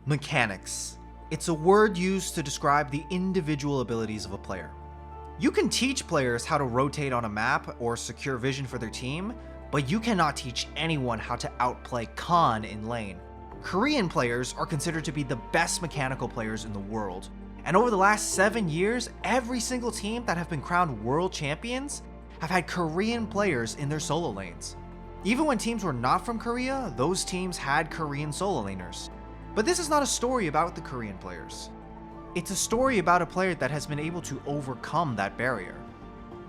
Mechanics. It's a word used to describe the individual abilities of a player. You can teach players how to rotate on a map or secure vision for their team, but you cannot teach anyone how to outplay Khan in lane. Korean players are considered to be the best mechanical players in the world, and over the last 7 years, every single team that have been crowned world champions have had Korean players in their solo lanes. Even when teams were not from Korea, those teams had Korean solo laners. But this is not a story about the Korean players. It's a story about a player that has been able to overcome that barrier.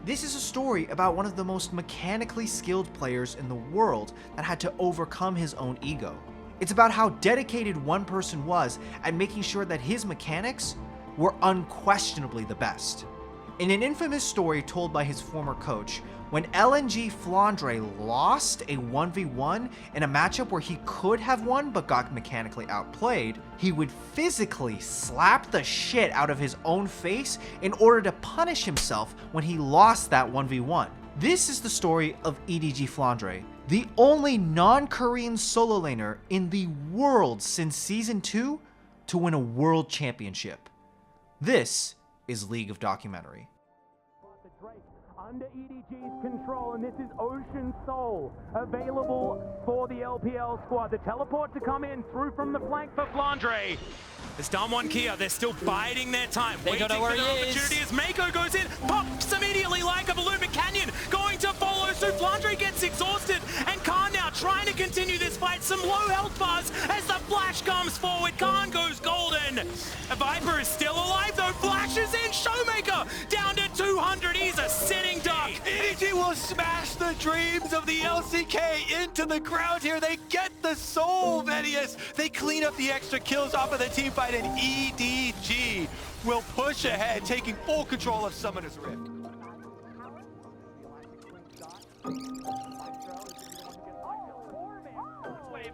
This is a story about one of the most mechanically skilled players in the world that had to overcome his own ego. It's about how dedicated one person was at making sure that his mechanics were unquestionably the best. In an infamous story told by his former coach, when LNG Flandre lost a 1v1 in a matchup where he could have won but got mechanically outplayed, he would physically slap the shit out of his own face in order to punish himself when he lost that 1v1. This is the story of EDG Flandre, the only non-Korean solo laner in the world since Season 2 to win a world championship. This is League of Documentary. Under EDG's control, and this is Ocean Soul available for the LPL squad. The teleport to come in through from the flank for Flandre. It's down one Kia, they're still biding their time, they waiting don't know where for their he opportunity is. as Mako goes in, pops immediately like a balloon, but Canyon going to follow suit. Flandre gets exhausted, and Khan now trying to continue this fight. Some low health bars as the flash comes forward. Khan goes golden. Viper is still alive though, flashes in, Showmaker down to 200, he's a sitting duck. EDG will smash the dreams of the LCK into the ground here. They get the soul, Venius. They clean up the extra kills off of the team fight, and EDG will push ahead, taking full control of Summoner's Rift.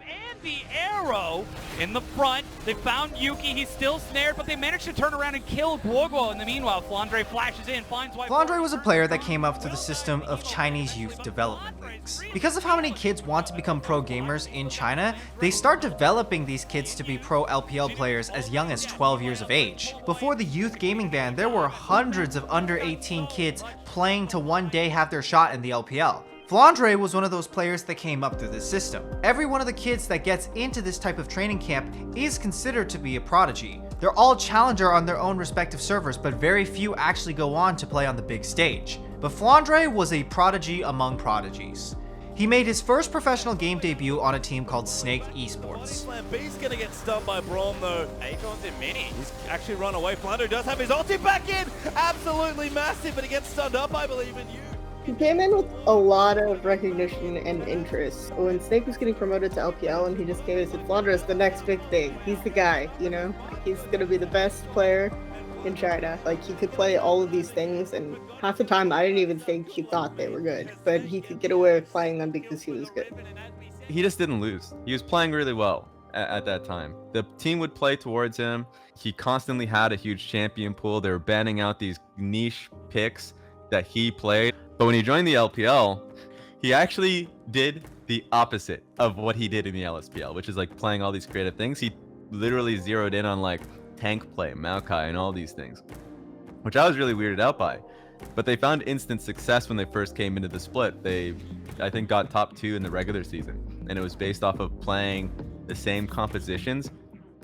And the arrow in the front. They found Yuki. He's still snared, but they managed to turn around and kill Guoguo. In the meanwhile, Flandre flashes in, finds White. Flandre was a player that came up through the system of Chinese youth development leagues. Because of how many kids want to become pro gamers in China, they start developing these kids to be pro LPL players as young as 12 years of age. Before the youth gaming ban, there were hundreds of under 18 kids playing to one day have their shot in the LPL. Flandre was one of those players that came up through this system. Every one of the kids that gets into this type of training camp is considered to be a prodigy. They're all challenger on their own respective servers, but very few actually go on to play on the big stage. But Flandre was a prodigy among prodigies. He made his first professional game debut on a team called Snake Esports. B's gonna get stunned by Braum though. Akon's in mini. He's actually run away. Flandre does have his ulti back in. Absolutely massive, but he gets stunned up, I believe, in you. He came in with a lot of recognition and interest. When Snake was getting promoted to LPL and he just came and said, Flandre is the next big thing. He's the guy, you know? He's gonna be the best player in China. Like, he could play all of these things, and half the time I didn't even think he thought they were good. But he could get away with playing them because he was good. He just didn't lose. He was playing really well at that time. The team would play towards him. He constantly had a huge champion pool. They were banning out these niche picks that he played. But when he joined the LPL, he actually did the opposite of what he did in the LSPL, which is like playing all these creative things. He literally zeroed in on like tank play, Maokai, and all these things, which I was really weirded out by. But they found instant success when they first came into the split. They, I think, got top 2 in the regular season, and it was based off of playing the same compositions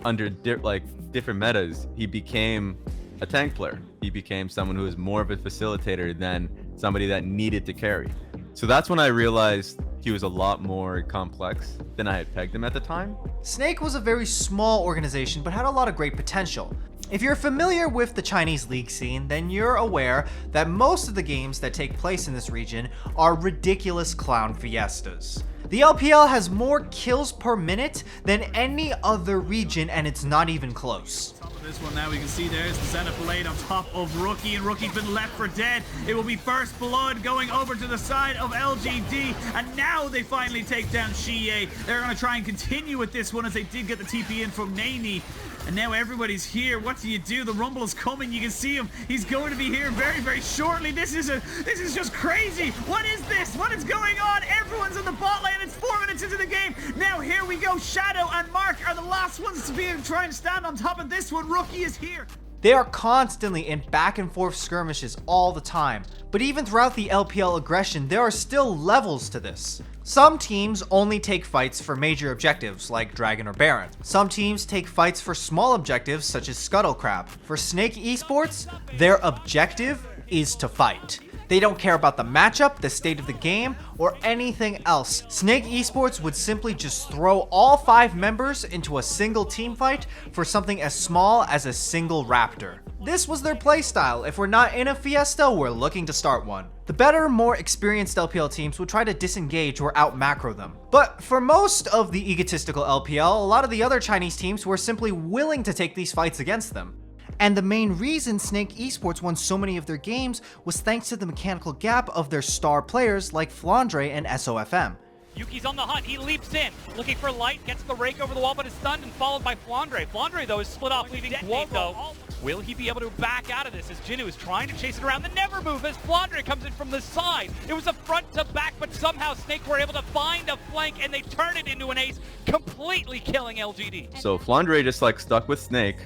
under different metas. He became a tank player. He became someone who was more of a facilitator than somebody that needed to carry. So that's when I realized he was a lot more complex than I had pegged him at the time. Snake was a very small organization but had a lot of great potential. If you're familiar with the Chinese league scene, then you're aware that most of the games that take place in this region are ridiculous clown fiestas. The LPL has more kills per minute than any other region, and it's not even close. This one now, we can see there's the center blade on top of Rookie, and Rookie's been left for dead. It will be first blood going over to the side of LGD, and now they finally take down Xie. They're going to try and continue with this one as they did get the TP in from Nani. And now everybody's here. What do you do? The Rumble is coming. You can see him. He's going to be here very, very shortly. This is just crazy. What is this? What is going on? Everyone's in the bot lane. It's 4 minutes minutes into the game. Now here we go. Shadow and Mark are the last ones to be try and stand on top of this one. Rookie is here. They are constantly in back and forth skirmishes all the time, but even throughout the LPL aggression, there are still levels to this. Some teams only take fights for major objectives like Dragon or Baron. Some teams take fights for small objectives such as Scuttle Crab. For Snake Esports, their objective is to fight. They don't care about the matchup, the state of the game, or anything else. Snake Esports would simply just throw all 5 members into a single team fight for something as small as a single raptor. This was their playstyle. If we're not in a fiesta, we're looking to start one. The better, more experienced LPL teams would try to disengage or out-macro them. But for most of the egotistical LPL, a lot of the other Chinese teams were simply willing to take these fights against them. And the main reason Snake Esports won so many of their games was thanks to the mechanical gap of their star players like Flandre and SOFM. Yuki's on the hunt, he leaps in, looking for light, gets the rake over the wall, but is stunned and followed by Flandre. Flandre, though, is split off, leaving Detonate, though. Will he be able to back out of this as Jinnu is trying to chase it around the never move as Flandre comes in from the side? It was a front to back, but somehow Snake were able to find a flank and they turn it into an ace, completely killing LGD. So Flandre just like stuck with Snake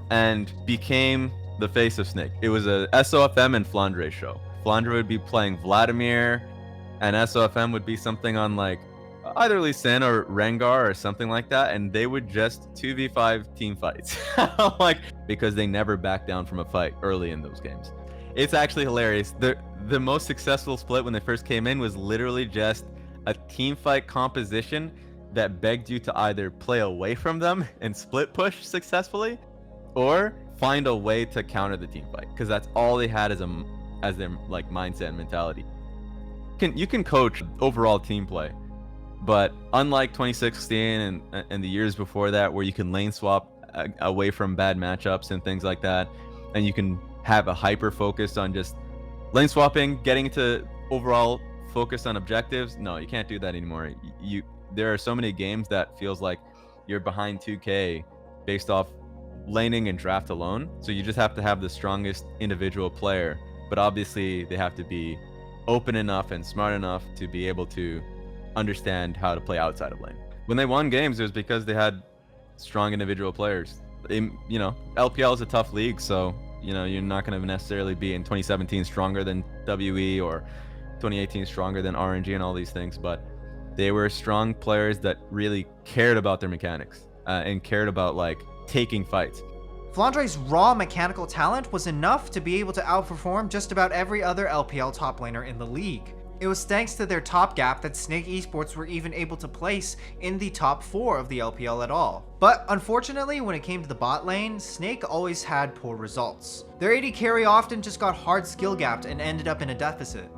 and became the face of Snake. It was a SOFM and Flandre show. Flandre would be playing Vladimir, and SOFM would be something on like either Lee Sin or Rengar or something like that, and they would just 2v5 team fights. Like, because they never backed down from a fight early in those games. It's actually hilarious. The most successful split when they first came in was literally just a team fight composition that begged you to either play away from them and split push successfully, or find a way to counter the team fight, because that's all they had as their like mindset and mentality. You can coach overall team play, but unlike 2016 and the years before that, where you can lane swap away from bad matchups and things like that, and you can have a hyper focus on just lane swapping, getting to overall focus on objectives. No, you can't do that anymore. There are so many games that feels like you're behind 2K based off laning and draft alone. So you just have to have the strongest individual player, but obviously they have to be open enough and smart enough to be able to understand how to play outside of lane. When they won games, it was because they had strong individual players. LPL is a tough league, so you're not going to necessarily be in 2017 stronger than WE or 2018 stronger than RNG and all these things, but they were strong players that really cared about their mechanics and cared about like taking fights. Flandre's raw mechanical talent was enough to be able to outperform just about every other LPL top laner in the league. It was thanks to their top gap that Snake Esports were even able to place in the top 4 of the LPL at all. But unfortunately, when it came to the bot lane, Snake always had poor results. Their AD carry often just got hard skill gapped and ended up in a deficit.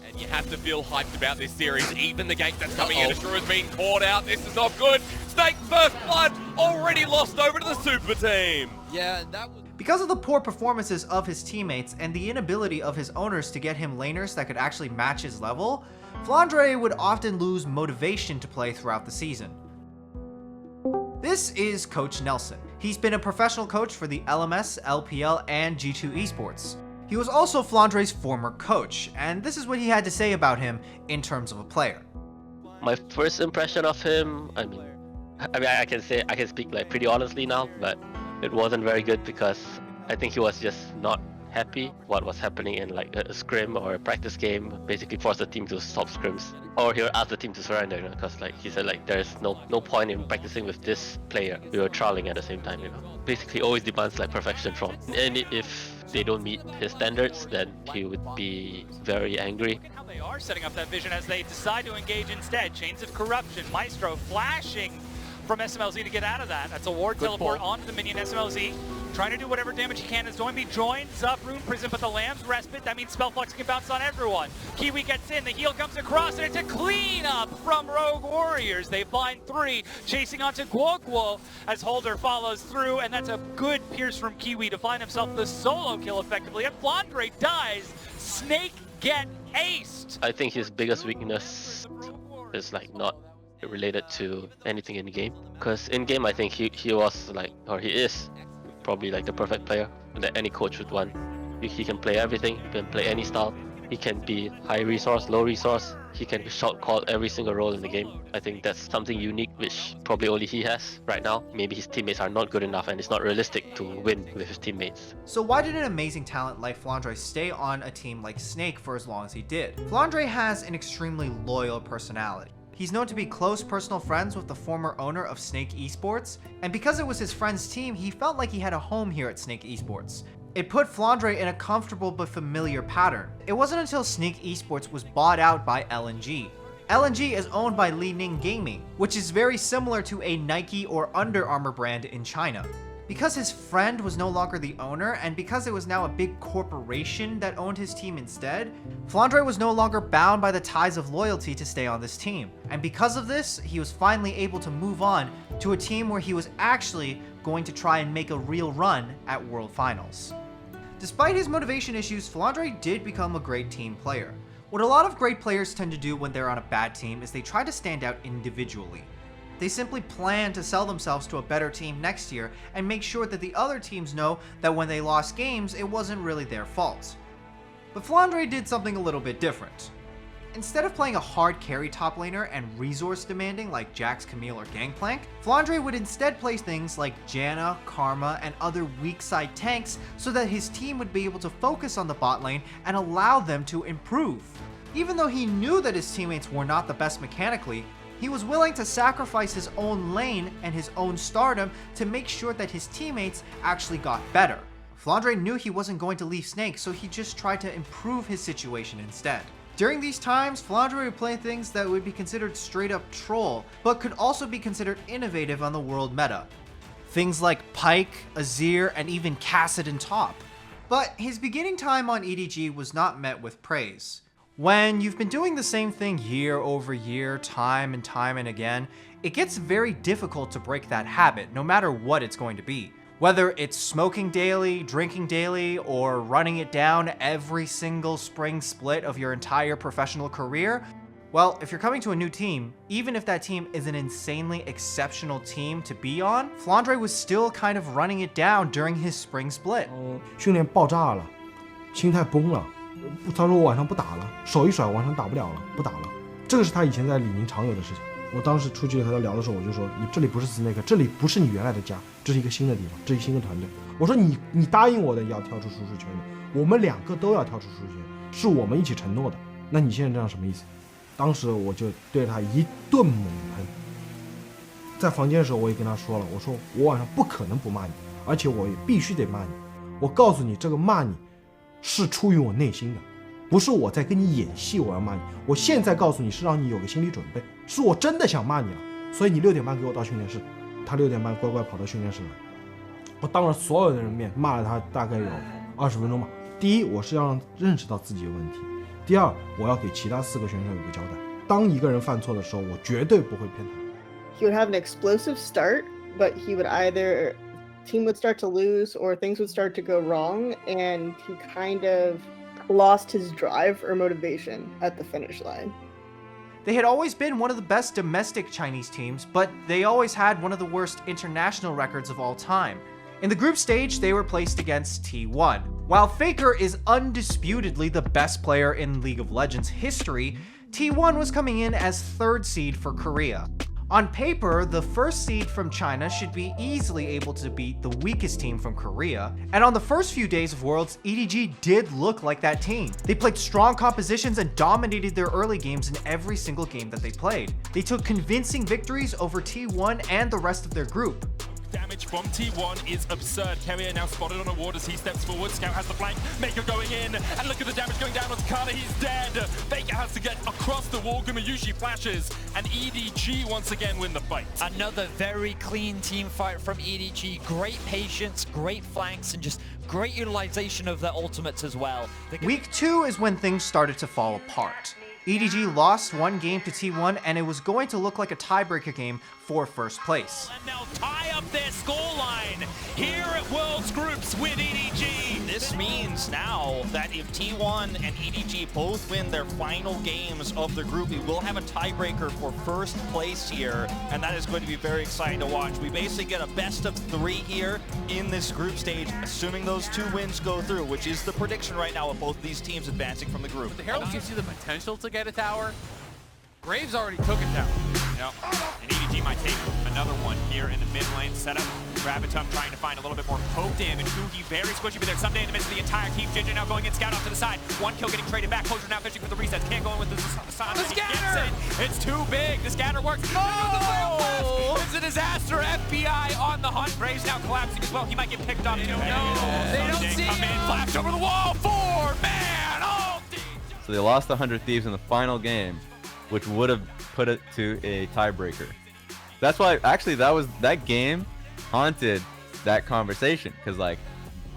And you have to feel hyped about this series. Even the gank that's coming in, Asura's being caught out. This is not good. Snake first blood already lost over to the super team. Yeah, that was... Because of the poor performances of his teammates and the inability of his owners to get him laners that could actually match his level, Flandre would often lose motivation to play throughout the season. This is Coach Nelson. He's been a professional coach for the LMS, LPL, and G2 esports. He was also Flandre's former coach, and this is what he had to say about him in terms of a player. My first impression of him, I mean I can speak like pretty honestly now, but it wasn't very good because I think he was just not happy what was happening in like a scrim or a practice game. Basically forced the team to stop scrims, or he would ask the team to surrender, because like he said, like there's no point in practicing with this player. We were trialing at the same time, Basically always demands like perfection from, and if they don't meet his standards, then he would be very angry. How they are setting up that vision as they decide to engage instead. Chains of Corruption, Maestro flashing from SMLZ to get out of that. That's a ward teleport onto the minion. SMLZ trying to do whatever damage he can. Is going to be joined. Zup, Rune Prison, but the Lamb's respite. That means Spellflux can bounce on everyone. Kiwi gets in. The heal comes across, and it's a cleanup from Rogue Warriors. They find 3, chasing onto Guoguo as Holder follows through, and that's a good pierce from Kiwi to find himself the solo kill effectively. And Flandre dies. Snake get aced. I think his biggest weakness is like not related to anything in the game, because in game I think he was like, or he is probably like the perfect player that any coach would want. He can play everything, he can play any style, he can be high resource, low resource, he can shot call every single role in the game. I think that's something unique which probably only he has right now. Maybe his teammates are not good enough and it's not realistic to win with his teammates. So why did an amazing talent like Flandre stay on a team like Snake for as long as he did? Flandre has an extremely loyal personality. He's known to be close personal friends with the former owner of Snake Esports, and because it was his friend's team, he felt like he had a home here at Snake Esports. It put Flandre in a comfortable but familiar pattern. It wasn't until Snake Esports was bought out by LNG. LNG is owned by Li Ning Gaming, which is very similar to a Nike or Under Armour brand in China. Because his friend was no longer the owner, and because it was now a big corporation that owned his team instead, Flandre was no longer bound by the ties of loyalty to stay on this team. And because of this, he was finally able to move on to a team where he was actually going to try and make a real run at World Finals. Despite his motivation issues, Flandre did become a great team player. What a lot of great players tend to do when they're on a bad team is they try to stand out individually. They simply plan to sell themselves to a better team next year and make sure that the other teams know that when they lost games, it wasn't really their fault. But Flandre did something a little bit different. Instead of playing a hard carry top laner and resource demanding like Jax, Camille, or Gangplank, Flandre would instead play things like Janna, Karma, and other weak side tanks so that his team would be able to focus on the bot lane and allow them to improve. Even though he knew that his teammates were not the best mechanically, he was willing to sacrifice his own lane and his own stardom to make sure that his teammates actually got better. Flandre knew he wasn't going to leave Snake, so he just tried to improve his situation instead. During these times, Flandre would play things that would be considered straight up troll, but could also be considered innovative on the world meta. Things like Pyke, Azir, and even Kassadin top. But his beginning time on EDG was not met with praise. When you've been doing the same thing year over year, time and again, it gets very difficult to break that habit, no matter what it's going to be. Whether it's smoking daily, drinking daily, or running it down every single spring split of your entire professional career, well, if you're coming to a new team, even if that team is an insanely exceptional team to be on, Flandre was still kind of running it down during his spring split. 训练爆炸了，心态崩了。他说我晚上不打了，手一甩晚上打不了了，不打了。这个是他以前在李宁常有的事情。我当时出去和他聊的时候，我就说你这里不是 Snake， 这里不是你原来的家，这是一个新的地方，这是一个新的团队。我说你答应我的要跳出舒适圈的，我们两个都要跳出舒适圈，是我们一起承诺的。那你现在这样什么意思？当时我就对着他一顿猛喷。在房间的时候我也跟他说了，我说我晚上不可能不骂你，而且我也必须得骂你。我告诉你，这个骂你是出于我内心的，不是我在跟你演戏，我要骂你。我现在告诉你是让你有个心理准备，是我真的想骂你了。所以你6点半给我到训练室，他6点半乖乖跑到训练室来。我当着所有的人面骂了他大概有20分钟吧。第一，我是要让认识到自己的问题；第二，我要给其他4个选手有个交代。当一个人犯错的时候，我绝对不会骗他。He would have an explosive start, but he would either team would start to lose or things would start to go wrong, and he kind of lost his drive or motivation at the finish line. They had always been one of the best domestic Chinese teams, but they always had one of the worst international records of all time. In the group stage, they were placed against T1. While Faker is undisputedly the best player in League of Legends history, T1 was coming in as 3rd seed for Korea. On paper, the 1st seed from China should be easily able to beat the weakest team from Korea, and on the first few days of Worlds, EDG did look like that team. They played strong compositions and dominated their early games in every single game that they played. They took convincing victories over T1 and the rest of their group. Damage from T1 is absurd. Carrier now spotted on a ward as he steps forward. Scout has the flank. Maker going in. And look at the damage going down on Takada. He's dead. Faker has to get across the wall. Gumayushi flashes. And EDG once again win the fight. Another very clean team fight from EDG. Great patience, great flanks, and just great utilization of their ultimates as well. Week 2 is when things started to fall apart. EDG lost one game to T1, and it was going to look like a tiebreaker game for first place. And now tie up their scoreline here at Worlds Groups with EDG. This means now that if T1 and EDG both win their final games of the group, we will have a tiebreaker for first place here, and that is going to be very exciting to watch. We basically get a best of 3 here in this group stage, assuming those 2 wins go through, which is the prediction right now of both these teams advancing from the group. The Herald gives you the potential to get a tower, Graves already took it down. Yep. And EDG might take another one here in the mid lane setup. Gravitum trying to find a little bit more poke damage. Hugi very squishy, but there's someday in the midst of the entire team. Ginger now going in, scout off to the side. One kill getting traded back. Closure now fishing for the resets. Can't go in with the scatter. It's too big. The scatter works. Oh! It's a disaster. FBI on the hunt. Graves now collapsing as well. He might get picked up too. No, they don't see come in. him. Flash over the wall. 4 man. Oh, So they lost 100 Thieves in the final game, which would have put it to a tiebreaker. That's why, actually, that game haunted that conversation, because like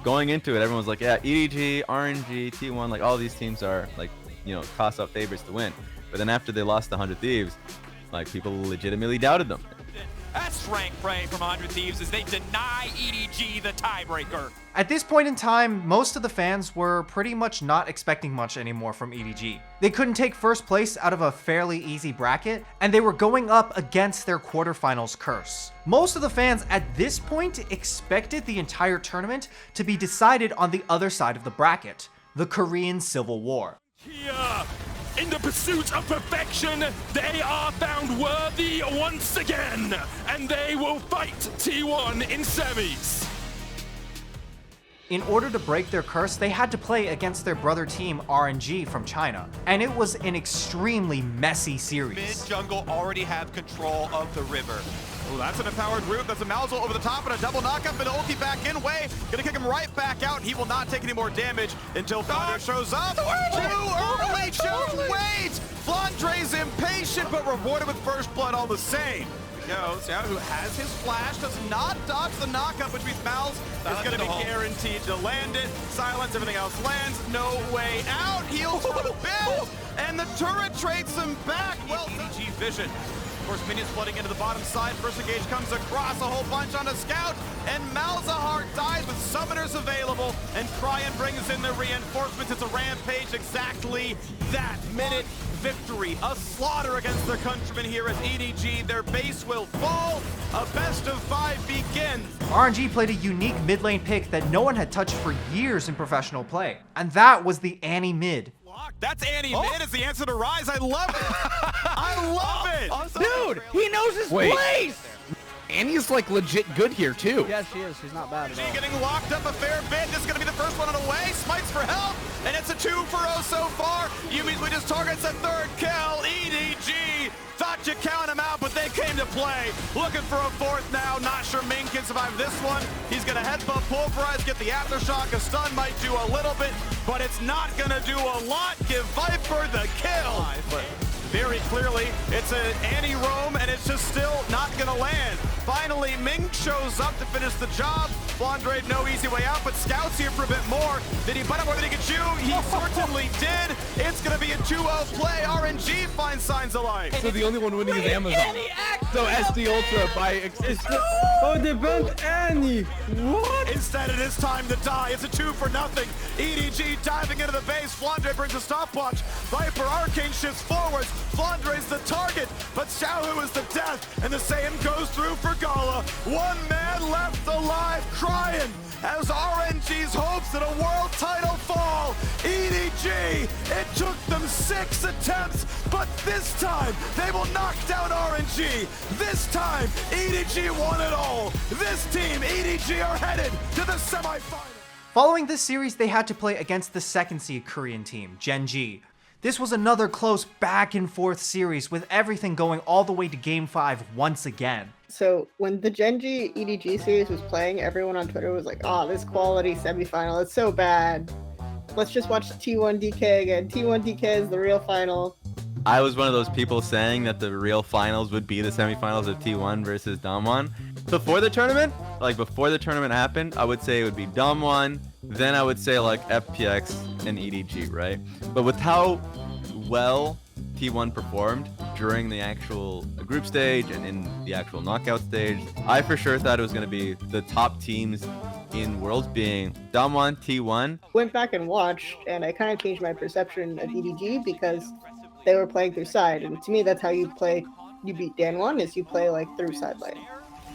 going into it, everyone was like, yeah, EDG, RNG, T1, like all these teams are like, you know, toss-up favorites to win. But then after they lost 100 Thieves, like people legitimately doubted them. that's rank play from 100 Thieves as they deny EDG the tiebreaker. At this point in time, most of the fans were pretty much not expecting much anymore from EDG. They couldn't take first place out of a fairly easy bracket, and they were going up against their quarterfinals curse. Most of the fans at this point expected the entire tournament to be decided on the other side of the bracket, the Korean Civil War. Here, in the pursuit of perfection, they are found worthy once again, and they will fight T1 in semis. In order to break their curse, they had to play against their brother team RNG from China, and it was an extremely messy series. Mid-jungle already have control of the river. Oh, that's an empowered root. That's a Malzol over the top and a double knockup and ulti back in way. Gonna kick him right back out. He will not take any more damage until Flandre shows up. Too early, just wait! Flandre's impatient, but rewarded with first blood all the same. Goes out, who has his flash, does not dodge the knockup, which means Malz is going to be guaranteed to land it. Silence, everything else lands. No way out. Heals for the build, and the turret trades him back. Well, EDG vision. Of course, minions flooding into the bottom side. First engage comes across a whole bunch on a scout, and Malzahar dies with summoners available, and Cryan brings in the reinforcements. It's a rampage, exactly that minute. Victory, a slaughter against their countrymen here as EDG. Their base will fall. A best of 5 begins. RNG played a unique mid lane pick that no one had touched for years in professional play, and that was the Annie mid. That's Annie mid is the answer to Rise. I love it. I love it. Dude, he knows his place. Annie's like legit good here too. Yes, she is. She's not bad at all. Getting locked up a fair bit. This is going to be the first one on the way. Smites for help, and it's a 2 for 0 so far. Yumi's just targets a third kill. EDG thought you count him out, but they came to play. Looking for a fourth now. Not sure Ming can survive this one. He's going to headbutt, pulverize, get the aftershock. A stun might do a little bit, but it's not going to do a lot. Give Viper the kill. But very clearly, it's an Annie roam, and it's just still not going to land. Finally, Ming shows up to finish the job. Flandre, no easy way out, but Scout's here for a bit more. Did he bite up more than he could chew? He certainly did. It's going to be a 2-0 play. RNG finds signs of life. So the only one winning is Amazon. So SD Ultra by extension. Oh, they banned Annie. What? Instead, it is time to die. It's a 2 for nothing. EDG diving into the base. Flandre brings a stopwatch. Viper Arcane shifts forwards. Flandre's the target, but Xiaohu is the death, and the same goes through for Gala. One man left alive, crying as RNG's hopes at a world title fall. EDG, it took them 6 attempts, but this time they will knock down RNG. This time, EDG won it all. This team, EDG, are headed to the semifinals. Following this series, they had to play against the second seed Korean team, Gen.G. This was another close back and forth series with everything going all the way to Game 5 once again. So when the Gen.G EDG series was playing, everyone on Twitter was like, oh, this quality semifinal, it's so bad. Let's just watch T1 DK again. T1 DK is the real final. I was one of those people saying that the real finals would be the semifinals of T1 versus Donghuaplol. Before the tournament, happened, I would say it would be Donghuaplol, then I would say like FPX and EDG, right? But with how well T1 performed during the actual group stage and in the actual knockout stage, I for sure thought it was going to be the top teams in Worlds being Donghuaplol, T1. Went back and watched, and I kind of changed my perception of EDG because they were playing through side, and to me that's how you beat Dan1 is you play like through side lane.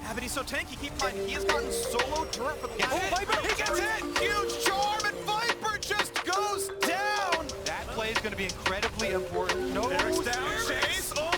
Yeah, but he's so tanky. Keep fighting. He has gotten solo turret for the Viper. He gets hit. Huge charm, and Viper just goes down. That play is going to be incredibly important. No, Eric's down. Chase. Oh,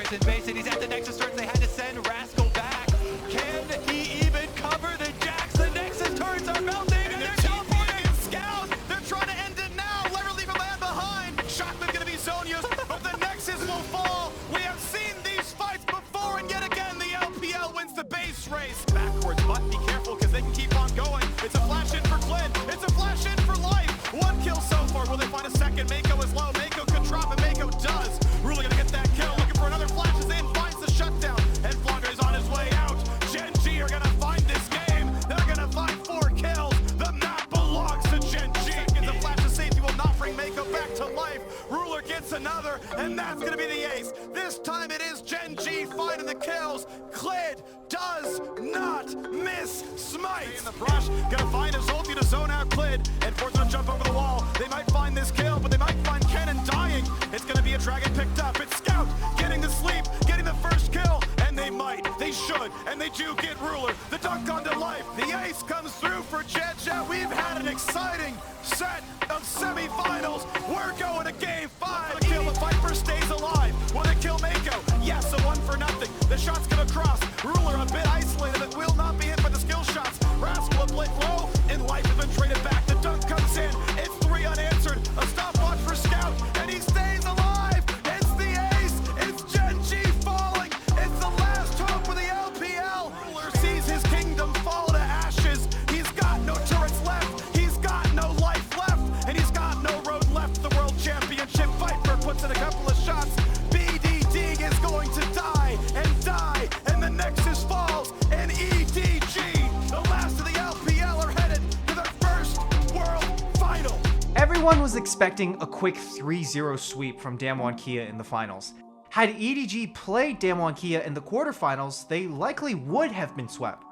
Padres in base, and he's at the Nexus turns. They had to send Rascal back. Can he even cover the Jacks? The Nexus turns are melting, and they're teleporting in Scout. They're trying to end it now. Never leave a man behind. Shockman's gonna be zone used, but the Nexus will fall. We have seen these fights before, and yet again, the LPL wins the base race. Backwards, but be careful, because they can keep on going. It's a flash in for Clint. It's a flash in for life. One kill so far. Will they find a second? Mako is low. Mako could drop, and Mako does. Really gonna get that kill. Looking for another flash is in. Finds the shutdown. And Flandre is on his way out. Gen G are gonna find this game. They're gonna find 4 kills. The map belongs to Gen G. And the flash of safety will not bring Mako back to life. Ruler gets another, and that's gonna be the ace. This time it is Gen G finding the kills. Clid does not miss Smite. In the brush, gonna find his ulti to zone out Clid and force him to jump over the wall. They might find this kill, but they might find Kennen dying. It's gonna be a dragon picked up. It's Scout getting the sleep, getting the first kill, and they might, they should, and they do get Ruler. The dunk onto life. The ace comes through for Jet. We've had an exciting set of semifinals. We're going to game 5. The kill, but Viper stays alive. Will they kill Mako? Yes, a 1-for-0. The shot's gonna cross. Ruler a bit isolated, but will not be hit by the skill shots. Rascal a blink low, and life has been traded back. The dunk comes in. It's 3 unanswered. A stopwatch for Scout, and he stays alive. It's the ace. It's Gen G falling. It's the last hope for the LPL. Ruler sees his kingdom fall to ashes. He's got no turrets left. He's got no life left, and he's got no road left to the World Championship. Viper puts in a couple of shots. BDD is going to die, and the Nexus falls, and EDG, the last of the LPL, are headed to their first World Final. Everyone was expecting a quick 3-0 sweep from Damwon Kia in the finals. Had EDG played Damwon Kia in the quarterfinals, they likely would have been swept.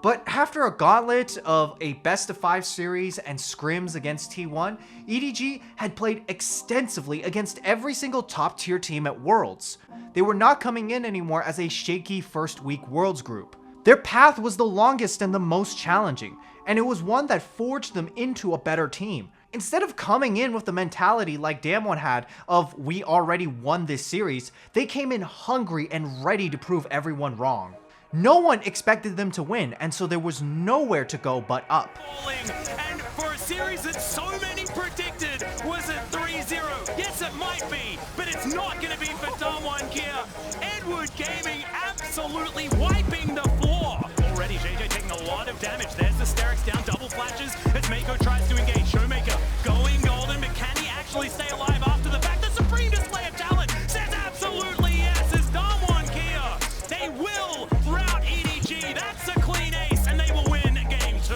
But after a gauntlet of a best-of-5 series and scrims against T1, EDG had played extensively against every single top-tier team at Worlds. They were not coming in anymore as a shaky first-week Worlds group. Their path was the longest and the most challenging, and it was one that forged them into a better team. Instead of coming in with the mentality like Damwon had of "we already won this series," they came in hungry and ready to prove everyone wrong. No one expected them to win, and so there was nowhere to go but up. And for a series that so many predicted was a 3-0, yes it might be, but it's not going to be for Donghuaplol Kia. Edward Gaming absolutely wiping the floor. Already JJ taking a lot of damage. There's the Sterix down, double flashes as Mako tries to engage. Showmaker going golden, but can he actually stay alive after the fact? The supreme display of talent says absolutely yes as Donghuaplol Kia. They will rout EDG. That's a clean ace, and they will win game 2.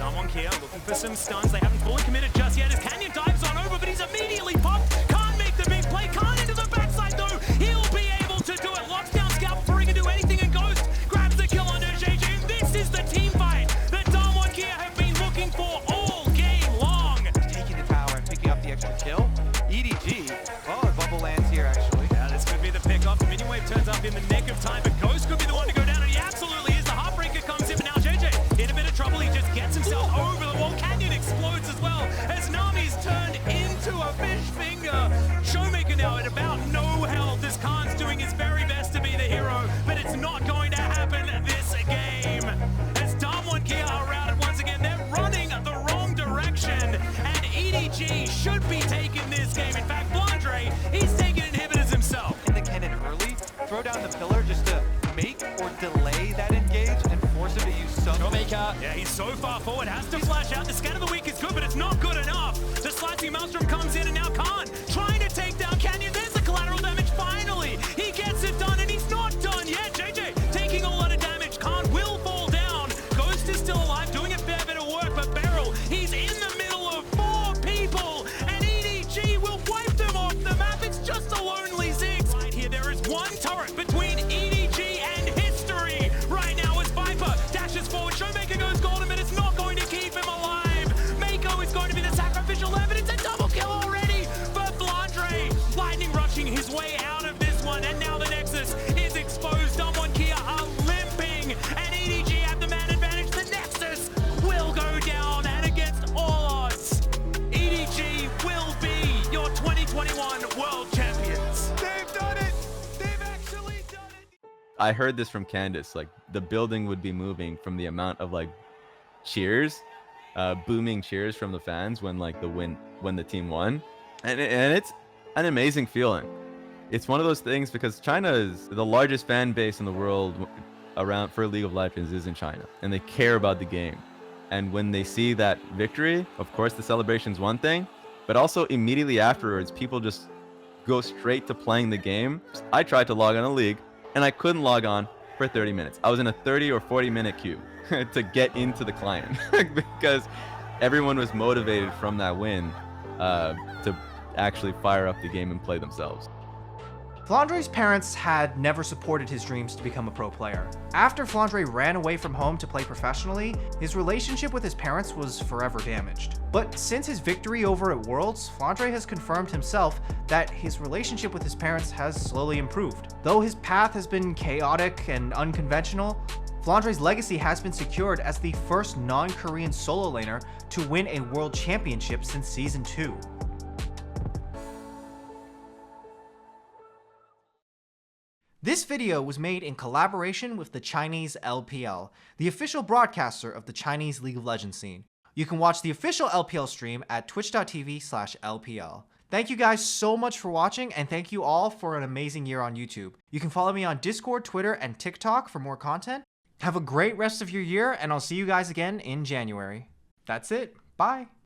Donghuaplol Kia looking for some stuns. They haven't fully committed just yet as Canyon dives on over, but he's immediately popped. Can't make the big play. Can't into the backside though. He'll be able to do it. Locks down Scout before he can do anything, and Ghost grabs the kill on JJ. This is the team fight that Donghuaplol Kia have been looking for all game long. Taking the tower and picking up the extra kill. EDG, oh, a bubble lands here actually. Yeah, this could be the pickup. Minion Wave turns up in the nick of time, but Ghost could be the one to go down, and he absolutely is. The Heartbreaker comes in, but now JJ in a bit of trouble. He just gets himself over the wall. Canyon explodes as well as Nami's turned into a fish finger. Showmaker now at about no health as Khan's doing his very best to be the hero, but it's not going to happen this game. As Donghuaplol Kia are routed once again, they're running the wrong direction, and EDG should be taking this game. In fact, Flandre, he's taking inhibitors himself. In the cannon early, throw down the pillar just to make or delay that engage and force him to use some. Showmaker, yeah, he's so far forward, has to flash out. The scan of the week is good, but it's not good enough. The slicing Maelstrom comes in, and now Khan trying to take down Canyon. There's the collateral damage finally. He gets it done, and he's not done yet. JJ taking a lot of damage. Khan will fall down. Ghost is still alive, doing a fair bit of work, but Beryl, he's in the middle of 4 people, and EDG will wipe them off the map. It's just a lonely Ziggs. Right here, there is one turret between EDG and history right now as Viper dashes forward. Showmaker goes golden, but it's not going to keep him alive. I heard this from Candace, like the building would be moving from the amount of like cheers, booming cheers from the fans when like when the team won, and it's an amazing feeling. It's one of those things because China is the largest fan base in the world around for League of Legends is in China, and they care about the game. And when they see that victory, of course the celebration's one thing, but also immediately afterwards, people just go straight to playing the game. I tried to log on a league, and I couldn't log on for 30 minutes. I was in a 30 or 40 minute queue to get into the client because everyone was motivated from that win to actually fire up the game and play themselves. Flandre's parents had never supported his dreams to become a pro player. After Flandre ran away from home to play professionally, his relationship with his parents was forever damaged. But since his victory over at Worlds, Flandre has confirmed himself that his relationship with his parents has slowly improved. Though his path has been chaotic and unconventional, Flandre's legacy has been secured as the first non-Korean solo laner to win a world championship since Season 2. This video was made in collaboration with the Chinese LPL, the official broadcaster of the Chinese League of Legends scene. You can watch the official LPL stream at twitch.tv/LPL. Thank you guys so much for watching, and thank you all for an amazing year on YouTube. You can follow me on Discord, Twitter, and TikTok for more content. Have a great rest of your year, and I'll see you guys again in January. That's it. Bye.